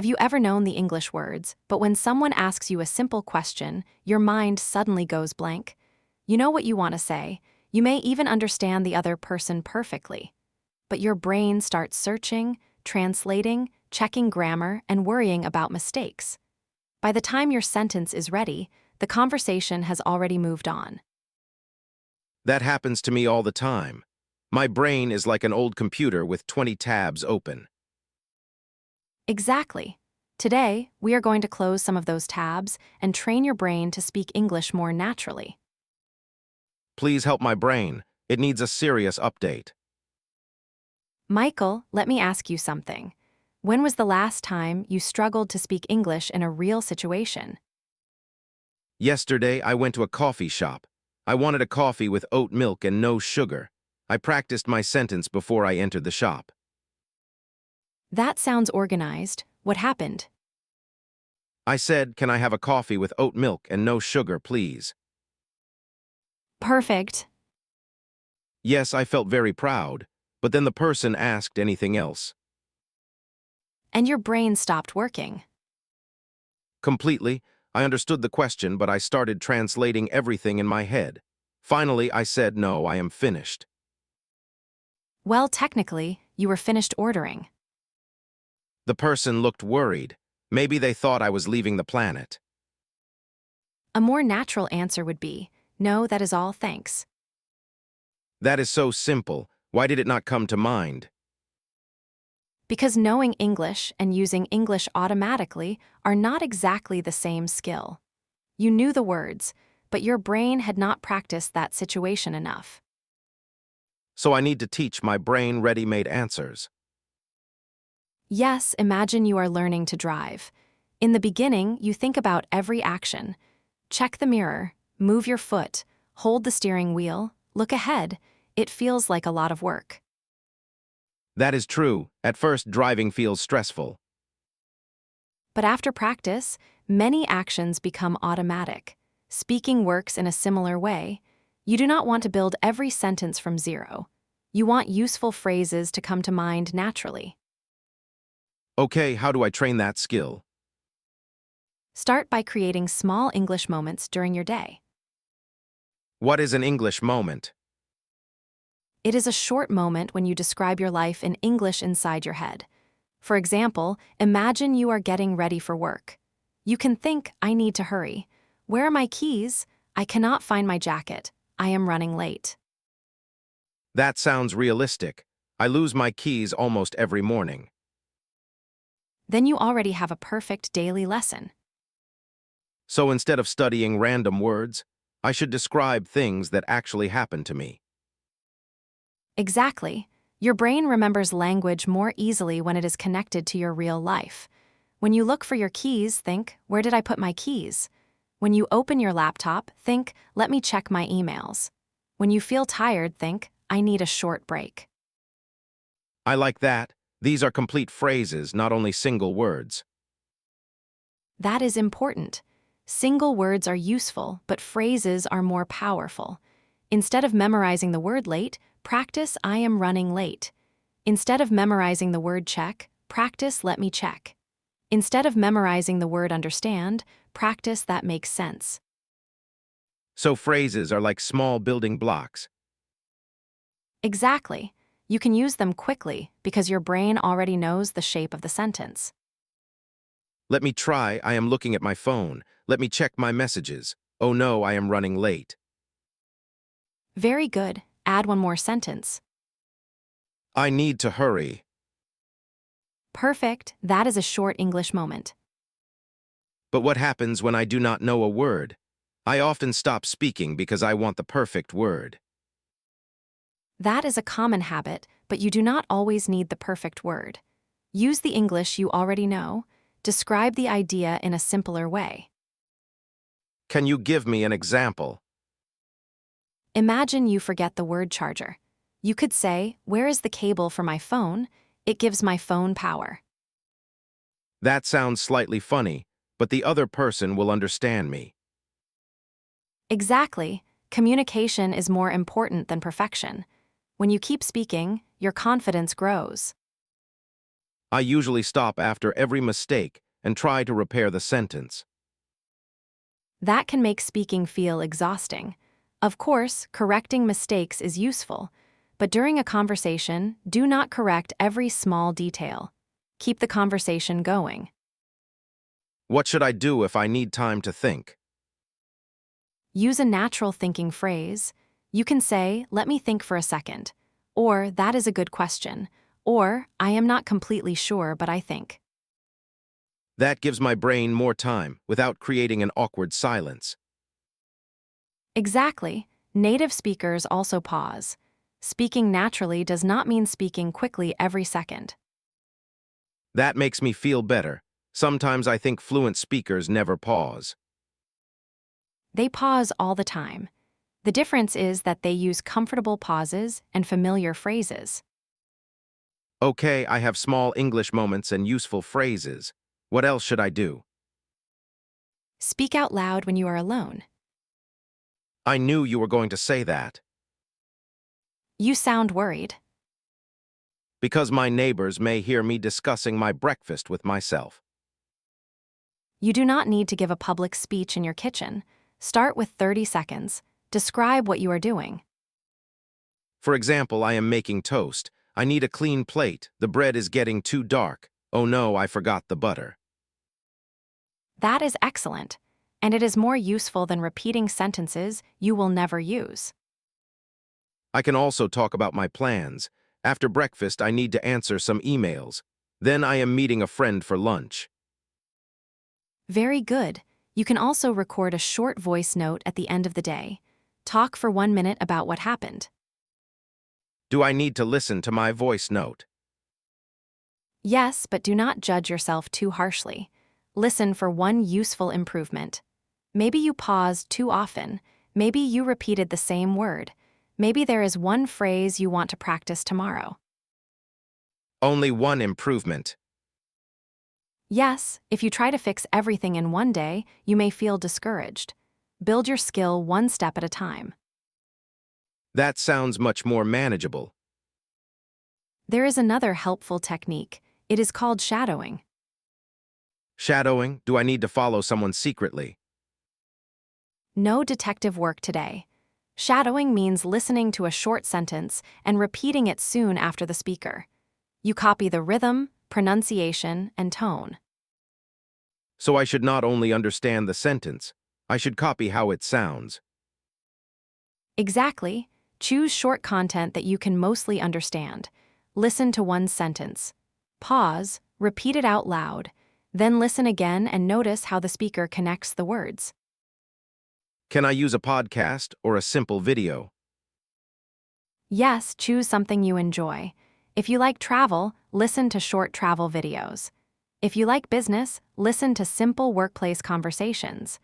Have you ever known the English words, but when someone asks you a simple question, your mind suddenly goes blank? You know what you want to say. You may even understand the other person perfectly. But your brain starts searching, translating, checking grammar, and worrying about mistakes. By the time your sentence is ready, the conversation has already moved on. That happens to me all the time. My brain is like an old computer with 20 tabs open. Exactly. Today, we are going to close some of those tabs and train your brain to speak English more naturally. Please help my brain. It needs a serious update. Michael, let me ask you something. When was the last time you struggled to speak English in a real situation? Yesterday, I went to a coffee shop. I wanted a coffee with oat milk and no sugar. I practiced my sentence before I entered the shop. That sounds organized. What happened? I said, "Can I have a coffee with oat milk and no sugar, please?" Perfect. Yes, I felt very proud, but then the person asked anything else. And your brain stopped working. Completely, I understood the question, but I started translating everything in my head. Finally, I said, "No, I am finished." Well, technically, you were finished ordering. The person looked worried. Maybe they thought I was leaving the planet. A more natural answer would be, no, that is all, thanks. That is so simple. Why did it not come to mind? Because knowing English and using English automatically are not exactly the same skill. You knew the words, but your brain had not practiced that situation enough. So I need to teach my brain ready-made answers. Yes, imagine you are learning to drive. In the beginning, you think about every action. Check the mirror, move your foot, hold the steering wheel, look ahead. It feels like a lot of work. That is true. At first, driving feels stressful. But after practice, many actions become automatic. Speaking works in a similar way. You do not want to build every sentence from zero. You want useful phrases to come to mind naturally. Okay, how do I train that skill? Start by creating small English moments during your day. What is an English moment? It is a short moment when you describe your life in English inside your head. For example, imagine you are getting ready for work. You can think, I need to hurry. Where are my keys? I cannot find my jacket. I am running late. That sounds realistic. I lose my keys almost every morning. Then you already have a perfect daily lesson. So instead of studying random words, I should describe things that actually happen to me. Exactly. Your brain remembers language more easily when it is connected to your real life. When you look for your keys, think, where did I put my keys? When you open your laptop, think, let me check my emails. When you feel tired, think, I need a short break. I like that. These are complete phrases, not only single words. That is important. Single words are useful, but phrases are more powerful. Instead of memorizing the word late, practice I am running late. Instead of memorizing the word check, practice let me check. Instead of memorizing the word understand, practice that makes sense. So phrases are like small building blocks. Exactly. You can use them quickly because your brain already knows the shape of the sentence. Let me try. I am looking at my phone. Let me check my messages. Oh no, I am running late. Very good. Add one more sentence. I need to hurry. Perfect. That is a short English moment. But what happens when I do not know a word? I often stop speaking because I want the perfect word. That is a common habit, but you do not always need the perfect word. Use the English you already know. Describe the idea in a simpler way. Can you give me an example? Imagine you forget the word charger. You could say, where is the cable for my phone? It gives my phone power. That sounds slightly funny, but the other person will understand me. Exactly. Communication is more important than perfection. When you keep speaking, your confidence grows. I usually stop after every mistake and try to repair the sentence. That can make speaking feel exhausting. Of course, correcting mistakes is useful, but during a conversation, do not correct every small detail. Keep the conversation going. What should I do if I need time to think? Use a natural thinking phrase. You can say, "Let me think for a second," or "That is a good question," or "I am not completely sure, but I think." That gives my brain more time without creating an awkward silence. Exactly. Native speakers also pause. Speaking naturally does not mean speaking quickly every second. That makes me feel better. Sometimes I think fluent speakers never pause. They pause all the time. The difference is that they use comfortable pauses and familiar phrases. Okay, I have small English moments and useful phrases. What else should I do? Speak out loud when you are alone. I knew you were going to say that. You sound worried. Because my neighbors may hear me discussing my breakfast with myself. You do not need to give a public speech in your kitchen. Start with 30 seconds. Describe what you are doing. For example, I am making toast. I need a clean plate. The bread is getting too dark. Oh no, I forgot the butter. That is excellent, and it is more useful than repeating sentences you will never use. I can also talk about my plans. After breakfast, I need to answer some emails. Then I am meeting a friend for lunch. Very good. You can also record a short voice note at the end of the day. Talk for 1 minute about what happened. Do I need to listen to my voice note? Yes, but do not judge yourself too harshly. Listen for one useful improvement. Maybe you paused too often. Maybe you repeated the same word. Maybe there is one phrase you want to practice tomorrow. Only one improvement. Yes, if you try to fix everything in one day, you may feel discouraged. Build your skill one step at a time. That sounds much more manageable. There is another helpful technique. It is called shadowing. Shadowing? Do I need to follow someone secretly? No detective work today. Shadowing means listening to a short sentence and repeating it soon after the speaker. You copy the rhythm, pronunciation, and tone. So I should not only understand the sentence, I should copy how it sounds. Exactly. Choose short content that you can mostly understand. Listen to one sentence. Pause, repeat it out loud, then listen again and notice how the speaker connects the words. Can I use a podcast or a simple video? Yes, choose something you enjoy. If you like travel, listen to short travel videos. If you like business, listen to simple workplace conversations.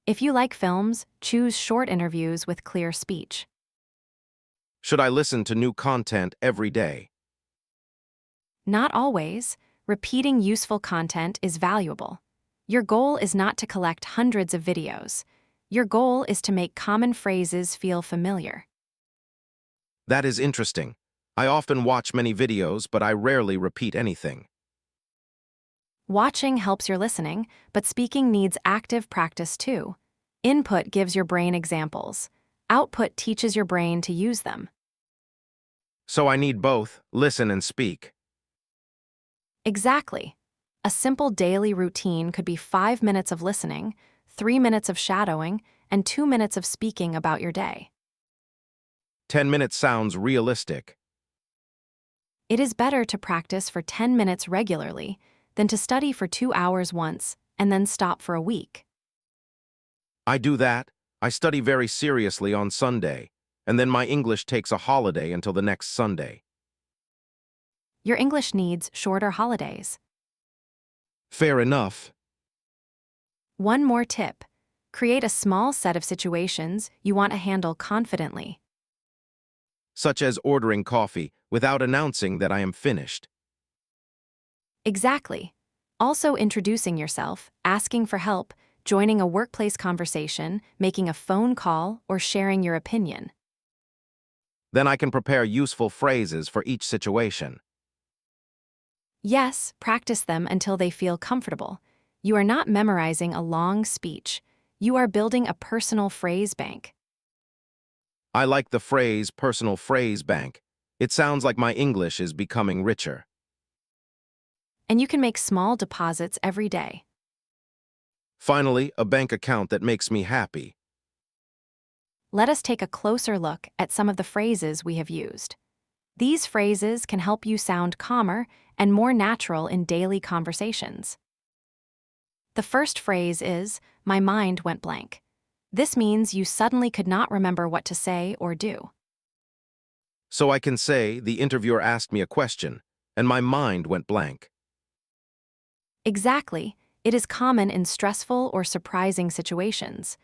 If you like films, choose short interviews with clear speech. Should I listen to new content every day? Not always. Repeating useful content is valuable. Your goal is not to collect hundreds of videos. Your goal is to make common phrases feel familiar. That is interesting. I often watch many videos, but I rarely repeat anything. Watching helps your listening, but speaking needs active practice too. Input gives your brain examples. Output teaches your brain to use them. So I need both, listen and speak. Exactly. A simple daily routine could be 5 minutes of listening, 3 minutes of shadowing, and 2 minutes of speaking about your day. 10 minutes sounds realistic. It is better to practice for 10 minutes regularly than to study for 2 hours once and then stop for a week. I do that. I study very seriously on Sunday, and then my English takes a holiday until the next Sunday. Your English needs shorter holidays. Fair enough. One more tip. Create a small set of situations you want to handle confidently. Such as ordering coffee without announcing that I am finished. Exactly. Also introducing yourself, asking for help, joining a workplace conversation, making a phone call, or sharing your opinion. Then I can prepare useful phrases for each situation. Yes, practice them until they feel comfortable. You are not memorizing a long speech. You are building a personal phrase bank. I like the phrase personal phrase bank. It sounds like my English is becoming richer. And you can make small deposits every day. Finally, a bank account that makes me happy. Let us take a closer look at some of the phrases we have used. These phrases can help you sound calmer and more natural in daily conversations. The first phrase is, "My mind went blank." This means you suddenly could not remember what to say or do. So I can say the interviewer asked me a question, and my mind went blank. Exactly. It is common in stressful or surprising situations.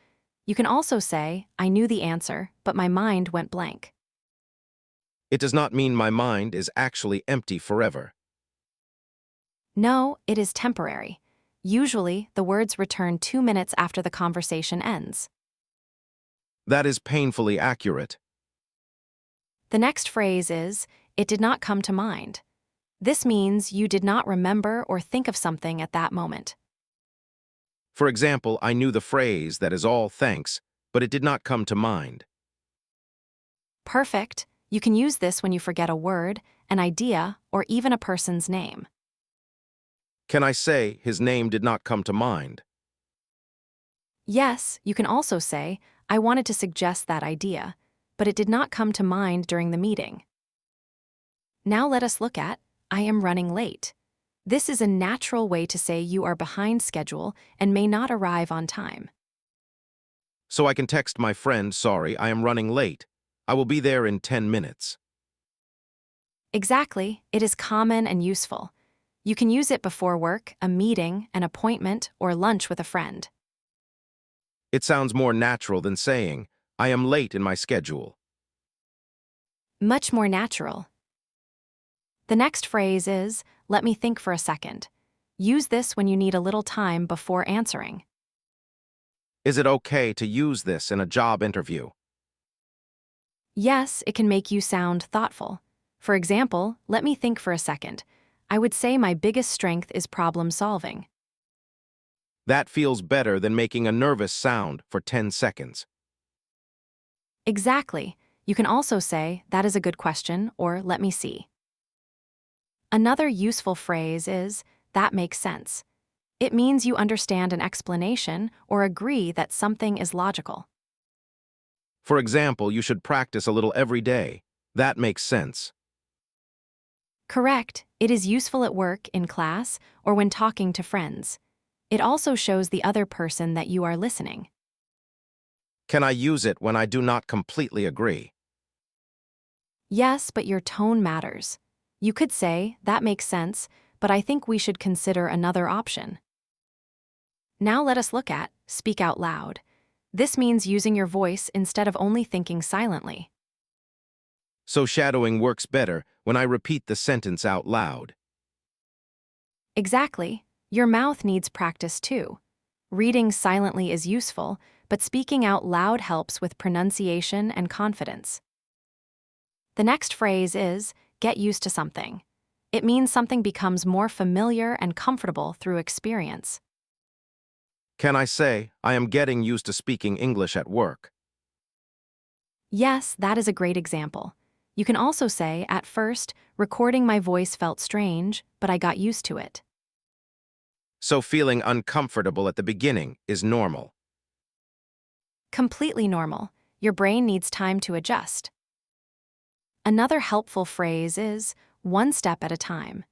You can also say, "I knew the answer, but my mind went blank." It does not mean my mind is actually empty forever. No, it is temporary. Usually, the words return 2 minutes after the conversation ends. That is painfully accurate. The next phrase is, "It did not come to mind." This means you did not remember or think of something at that moment. For example, I knew the phrase "that is all thanks," but it did not come to mind. Perfect. You can use this when you forget a word, an idea, or even a person's name. Can I say his name did not come to mind? Yes, you can also say, "I wanted to suggest that idea, but it did not come to mind during the meeting." Now let us look at, "I am running late." This is a natural way to say you are behind schedule and may not arrive on time. So I can text my friend, "Sorry, I am running late. I will be there in 10 minutes." Exactly, it is common and useful. You can use it before work, a meeting, an appointment, or lunch with a friend. It sounds more natural than saying, "I am late in my schedule." Much more natural. The next phrase is, "Let me think for a second." Use this when you need a little time before answering. Is it okay to use this in a job interview? Yes, it can make you sound thoughtful. For example, "Let me think for a second." I would say my biggest strength is problem solving. That feels better than making a nervous sound for 10 seconds. Exactly. You can also say, "That is a good question," or "Let me see." Another useful phrase is, "That makes sense." It means you understand an explanation or agree that something is logical. For example, you should practice a little every day. That makes sense. Correct. It is useful at work, in class, or when talking to friends. It also shows the other person that you are listening. Can I use it when I do not completely agree? Yes, but your tone matters. You could say, "That makes sense, but I think we should consider another option." Now let us look at, "Speak out loud." This means using your voice instead of only thinking silently. So shadowing works better when I repeat the sentence out loud. Exactly. Your mouth needs practice too. Reading silently is useful, but speaking out loud helps with pronunciation and confidence. The next phrase is, "Get used to something." It means something becomes more familiar and comfortable through experience. Can I say, "I am getting used to speaking English at work"? Yes, that is a great example. You can also say, "At first, recording my voice felt strange, but I got used to it." So feeling uncomfortable at the beginning is normal. Completely normal. Your brain needs time to adjust. Another helpful phrase is, "one step at a time."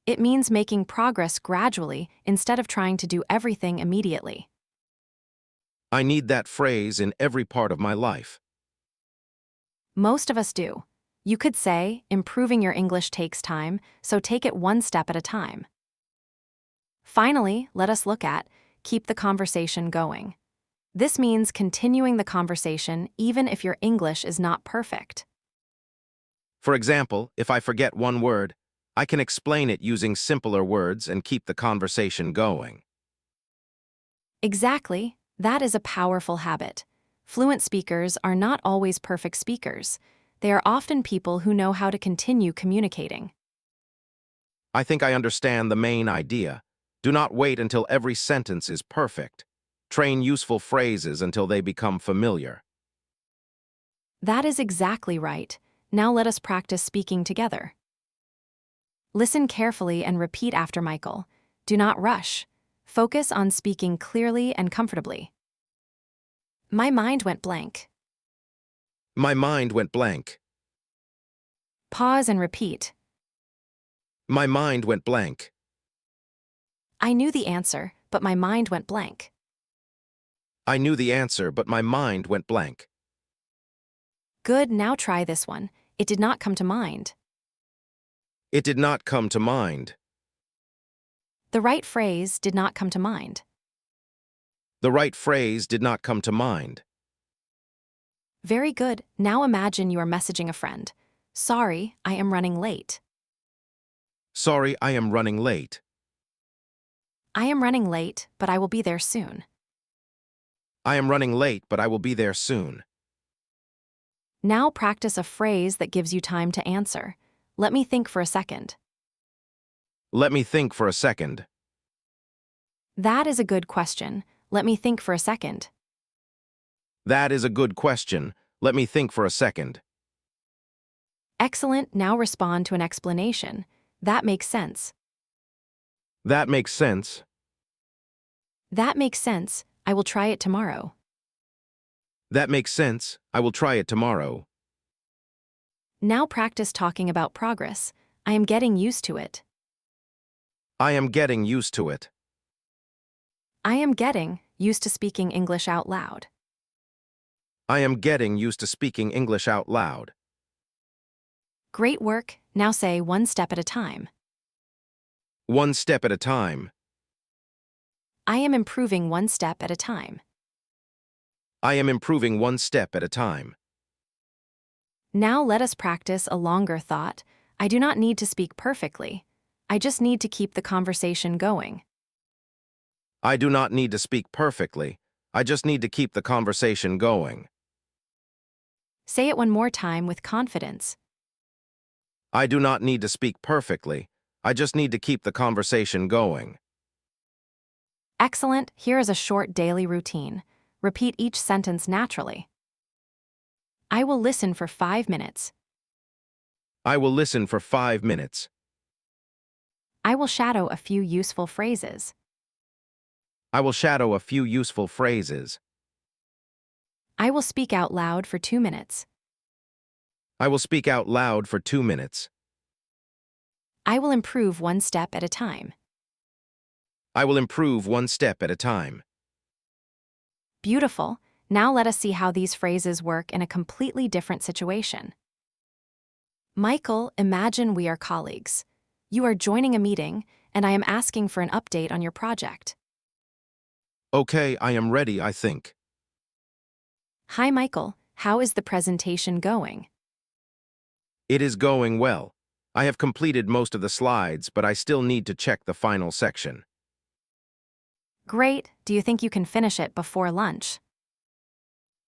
It means making progress gradually instead of trying to do everything immediately. I need that phrase in every part of my life. Most of us do. You could say, "Improving your English takes time, so take it one step at a time." Finally, let us look at, "Keep the conversation going." This means continuing the conversation even if your English is not perfect. For example, if I forget one word, I can explain it using simpler words and keep the conversation going. Exactly, that is a powerful habit. Fluent speakers are not always perfect speakers. They are often people who know how to continue communicating. I think I understand the main idea. Do not wait until every sentence is perfect. Train useful phrases until they become familiar. That is exactly right. Now let us practice speaking together. Listen carefully and repeat after Michael. Do not rush. Focus on speaking clearly and comfortably. My mind went blank. My mind went blank. Pause and repeat. My mind went blank. I knew the answer, but my mind went blank. I knew the answer, but my mind went blank. Good, now try this one. It did not come to mind. It did not come to mind. The right phrase did not come to mind. The right phrase did not come to mind. Very good. Now imagine you are messaging a friend. Sorry, I am running late. Sorry, I am running late. I am running late, but I will be there soon. I am running late, but I will be there soon. Now practice a phrase that gives you time to answer. Let me think for a second. Let me think for a second. That is a good question. Let me think for a second. That is a good question. Let me think for a second. Excellent. Now respond to an explanation. That makes sense. That makes sense. That makes sense. I will try it tomorrow. That makes sense. I will try it tomorrow. Now practice talking about progress. I am getting used to it. I am getting used to it. I am getting used to speaking English out loud. I am getting used to speaking English out loud. Great work. Now say one step at a time. One step at a time. I am improving one step at a time. I am improving one step at a time. Now let us practice a longer thought. I do not need to speak perfectly. I just need to keep the conversation going. I do not need to speak perfectly. I just need to keep the conversation going. Say it one more time with confidence. I do not need to speak perfectly. I just need to keep the conversation going. Excellent. Here is a short daily routine. Repeat each sentence naturally. I will listen for 5 minutes. I will listen for 5 minutes. I will shadow a few useful phrases. I will shadow a few useful phrases. I will speak out loud for 2 minutes. I will speak out loud for 2 minutes. I will improve one step at a time. I will improve one step at a time. Beautiful. Now let us see how these phrases work in a completely different situation. Michael, imagine we are colleagues. You are joining a meeting, and I am asking for an update on your project. Okay, I am ready, I think. Hi, Michael. How is the presentation going? It is going well. I have completed most of the slides, but I still need to check the final section. Great. Do you think you can finish it before lunch?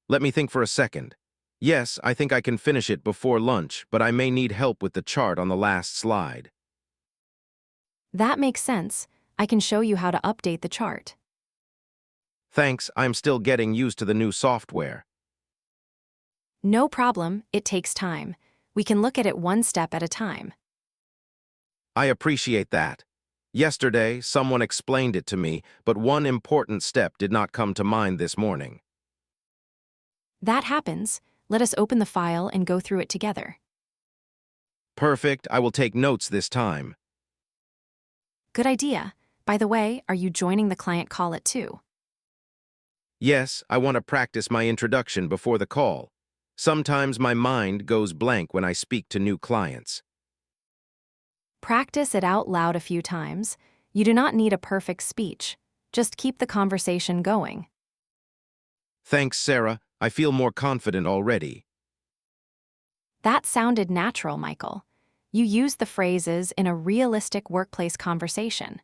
Let me think for a second. Yes, I think I can finish it before lunch, but I may need help with the chart on the last slide. That makes sense. I can show you how to update the chart. Thanks, I'm still getting used to the new software. No problem, it takes time. We can look at it one step at a time. I appreciate that. Yesterday, someone explained it to me, but one important step did not come to mind this morning. That happens. Let us open the file and go through it together. Perfect, I will take notes this time. Good idea. By the way, are you joining the client call at 2? Yes, I want to practice my introduction before the call. Sometimes my mind goes blank when I speak to new clients. Practice it out loud a few times. You do not need a perfect speech. Just keep the conversation going. Thanks, Sarah. I feel more confident already. That sounded natural, Michael. You used the phrases in a realistic workplace conversation.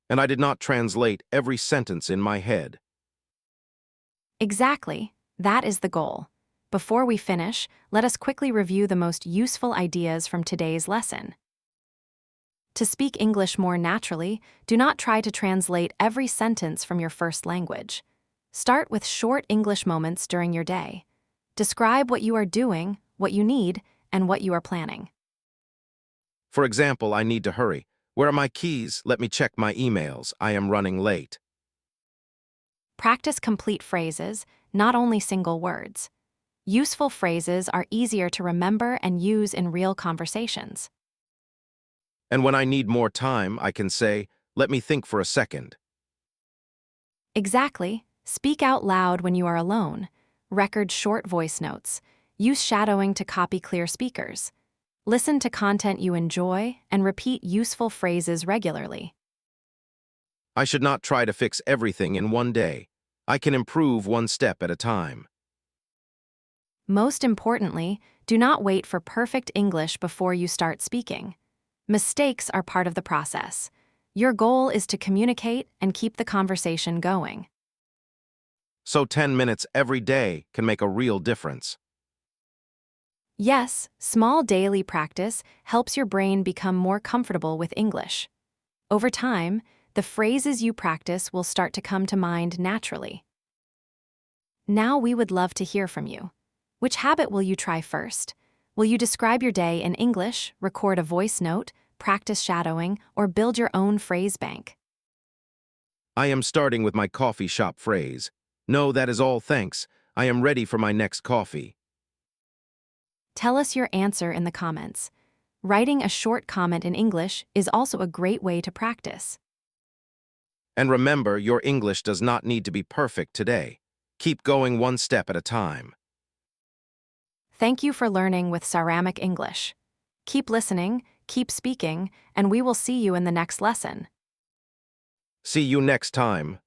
And I did not translate every sentence in my head. Exactly. That is the goal. Before we finish, let us quickly review the most useful ideas from today's lesson. To speak English more naturally, do not try to translate every sentence from your first language. Start with short English moments during your day. Describe what you are doing, what you need, and what you are planning. For example, I need to hurry. Where are my keys? Let me check my emails. I am running late. Practice complete phrases, not only single words. Useful phrases are easier to remember and use in real conversations. And when I need more time, I can say, let me think for a second. Exactly. Speak out loud when you are alone. Record short voice notes. Use shadowing to copy clear speakers. Listen to content you enjoy and repeat useful phrases regularly. I should not try to fix everything in one day. I can improve one step at a time. Most importantly, do not wait for perfect English before you start speaking. Mistakes are part of the process. Your goal is to communicate and keep the conversation going. So 10 minutes every day can make a real difference. Yes, small daily practice helps your brain become more comfortable with English. Over time, the phrases you practice will start to come to mind naturally. Now we would love to hear from you. Which habit will you try first? Will you describe your day in English, record a voice note, practice shadowing, or build your own phrase bank? I am starting with my coffee shop phrase. No, that is all, thanks. I am ready for my next coffee. Tell us your answer in the comments. Writing a short comment in English is also a great way to practice. And remember, your English does not need to be perfect today. Keep going one step at a time. Thank you for learning with Saramic English. Keep listening, keep speaking, and we will see you in the next lesson. See you next time.